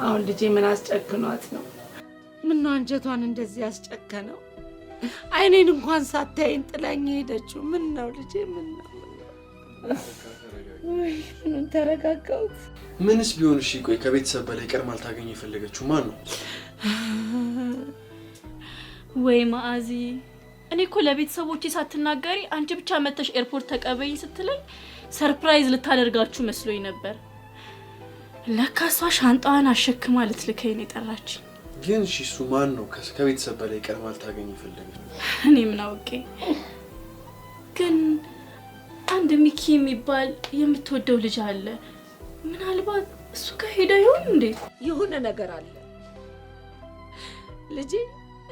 አሁን ልጄ ምን አስጨክኗት ነው? ምን ነው አንጀቷን እንደዚህ ያስጨከነው? አይኔን እንኳን ሳታይን ጥላኝ ሄደችው። ምን ነው ልጄ? ምን ነው? ወይ ምን ተረጋጋሁት። ምንስ ቢሆን እሺ፣ ቆይ ከቤተሰብ በላይ ቀድማ ልታገኝ የፈለገችው ማን ነው? ወይ ማአዚ፣ እኔ እኮ ለቤተሰቦቼ ሳትናገሪ አንቺ ብቻ መተሽ ኤርፖርት ተቀበይ ስትለኝ ሰርፕራይዝ ልታደርጋችሁ መስሎኝ ነበር። ለካ እሷ ሻንጣዋን አሸክማ ልትልከኝ ነው የጠራችኝ። ግን እሺ እሱ ማን ነው ከቤተሰብ በላይ ቀድማ ልታገኝ የፈለገችው? እኔ ምን አውቄ። ግን አንድ ሚኪ የሚባል የምትወደው ልጅ አለ። ምናልባት እሱ ጋር ሄዳ ይሆን እንዴ? የሆነ ነገር አለ ልጄ።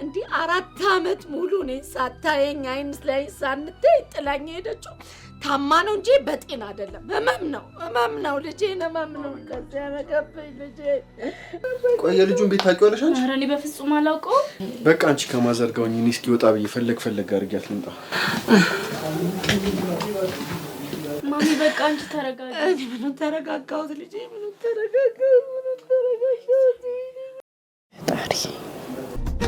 እንዲህ 4 አመት ሙሉ እኔ ሳታየኝ አይን ላይ ሳንተይ ጥላኝ ሄደችው። ታማ ነው እንጂ በጤና አይደለም። ህመም ነው ልጄ፣ ህመም ነው። ከዛ ያረገብኝ ልጄ። ቆይ የልጁን ቤት ታውቂዋለሽ አንቺ? ኧረ እኔ በፍጹም አላውቀውም። በቃ አንቺ ከማዘርጋውኝ እኔ እስኪ ወጣ ብዬ ፈለግ አድርጊያት ልምጣ። ማሚ በቃ አንቺ ተረጋጋ። እኔ ምንም ተረጋጋሁት ልጄ፣ ምንም ተረጋጋሁት።